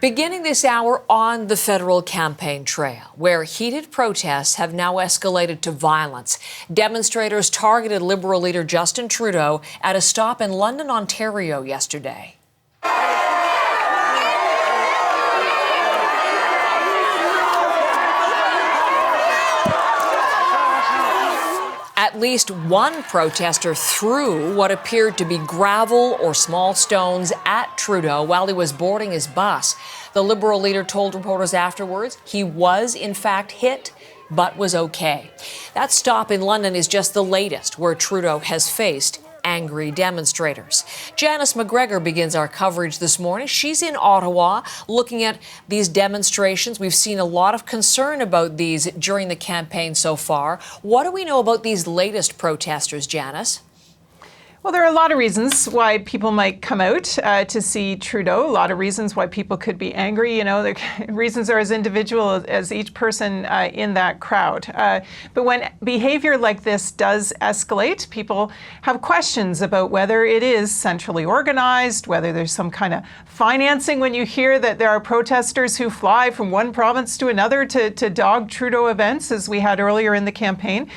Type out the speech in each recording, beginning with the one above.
Beginning this hour on the federal campaign trail, where heated protests have now escalated to violence. Demonstrators targeted Liberal Leader Justin Trudeau at a stop in London, Ontario yesterday. At least one protester threw what appeared to be gravel or small stones at Trudeau while he was boarding his bus. The Liberal leader told reporters afterwards he was, in fact, hit, but was okay. That stop in London is just the latest where Trudeau has faced angry demonstrators. Janice McGregor begins our coverage this morning. She's in Ottawa looking at these demonstrations. We've seen a lot of concern about these during the campaign so far. What do we know about these latest protesters, Janice? Well, there are a lot of reasons why people might come out to see Trudeau. A lot of reasons why people could be angry. You know, the reasons are as individual as each person in that crowd. But when behavior like this does escalate, people have questions about whether it is centrally organized, whether there's some kind of financing. When you hear that there are protesters who fly from one province to another to dog Trudeau events, as we had earlier in the campaign.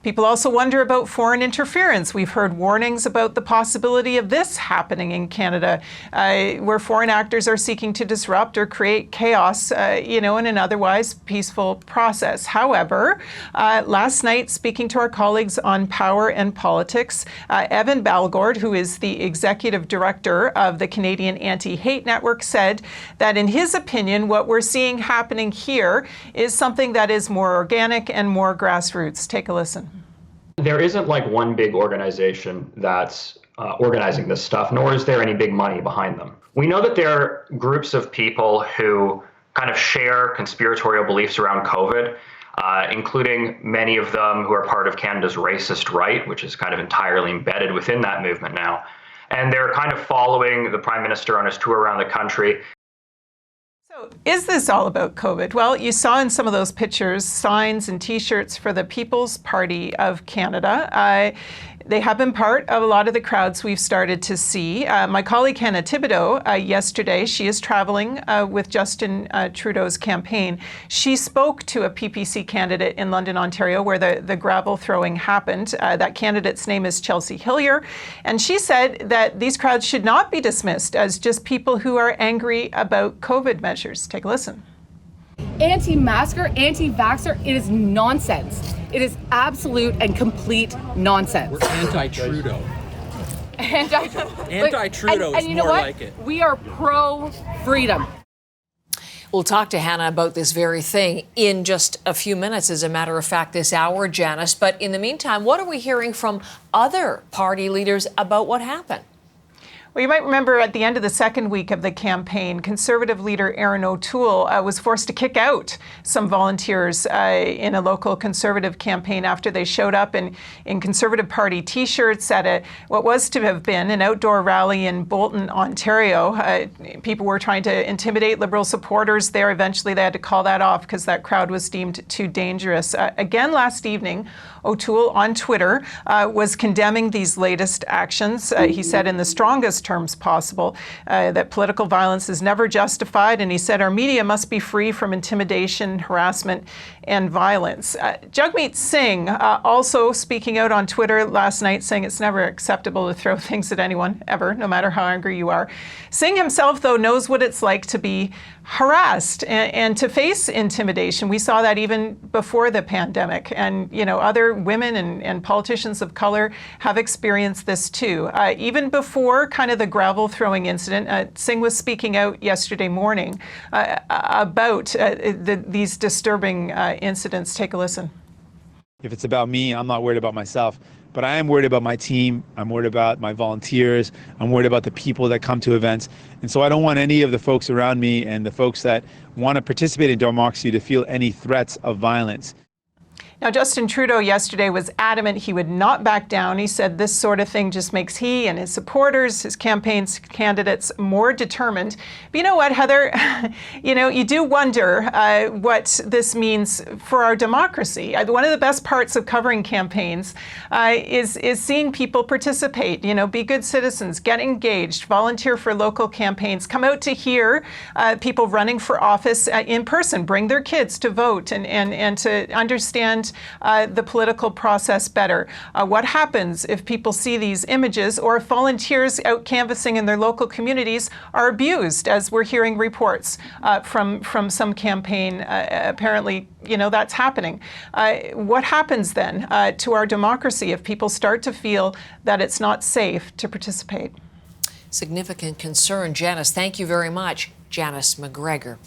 People also wonder about foreign interference. We've heard warnings about the possibility of this happening in Canada, where foreign actors are seeking to disrupt or create chaos, in an otherwise peaceful process. However, last night, speaking to our colleagues on Power and Politics, Evan Balgord, who is the executive director of the Canadian Anti-Hate Network, said that in his opinion, what we're seeing happening here is something that is more organic and more grassroots. Take a listen. There isn't like one big organization that's organizing this stuff, nor is there any big money behind them. We know that there are groups of people who kind of share conspiratorial beliefs around COVID, including many of them who are part of Canada's racist right, which is kind of entirely embedded within that movement now. And they're kind of following the Prime Minister on his tour around the country. So is this all about COVID? Well, you saw in some of those pictures signs and T-shirts for the People's Party of Canada. They have been part of a lot of the crowds we've started to see. My colleague Hannah Thibodeau, yesterday, she is traveling with Justin Trudeau's campaign. She spoke to a PPC candidate in London, Ontario, where the gravel throwing happened. That candidate's name is Chelsea Hillier. And she said that these crowds should not be dismissed as just people who are angry about COVID measures. Take a listen. Anti-masker, anti-vaxxer, it is nonsense. It is absolute and complete nonsense. We're anti-Trudeau. Anti-Trudeau is more like it. We are pro-freedom. We'll talk to Hannah about this very thing in just a few minutes, as a matter of fact, this hour, Janice. But in the meantime, what are we hearing from other party leaders about what happened? Well, you might remember at the end of the second week of the campaign, Conservative leader Erin O'Toole was forced to kick out some volunteers in a local Conservative campaign after they showed up in Conservative Party T-shirts at what was to have been an outdoor rally in Bolton, Ontario. People were trying to intimidate Liberal supporters there. Eventually, they had to call that off because that crowd was deemed too dangerous. Again, last evening, O'Toole on Twitter was condemning these latest actions. He said in the strongest terms possible that political violence is never justified, and he said our media must be free from intimidation, harassment, and violence. Jagmeet Singh also speaking out on Twitter last night, saying it's never acceptable to throw things at anyone, ever, no matter how angry you are. Singh himself, though, knows what it's like to be harassed and to face intimidation. We saw that even before the pandemic. And, other women and politicians of color have experienced this too. Even before kind of the gravel throwing incident, Singh was speaking out yesterday morning about these disturbing incidents. Take a listen. If it's about me, I'm not worried about myself. But I am worried about my team. I'm worried about my volunteers. I'm worried about the people that come to events. And so I don't want any of the folks around me and the folks that want to participate in democracy to feel any threats of violence. Now, Justin Trudeau yesterday was adamant he would not back down. He said this sort of thing just makes he and his supporters, his campaign's candidates, more determined. But you know what, Heather? You do wonder what this means for our democracy. One of the best parts of covering campaigns is seeing people participate. Be good citizens, get engaged, volunteer for local campaigns, come out to hear people running for office in person, bring their kids to vote and to understand the political process better. What happens if people see these images, or if volunteers out canvassing in their local communities are abused, as we're hearing reports from some campaign? Apparently, that's happening. What happens then to our democracy if people start to feel that it's not safe to participate? Significant concern. Janice, thank you very much. Janice McGregor.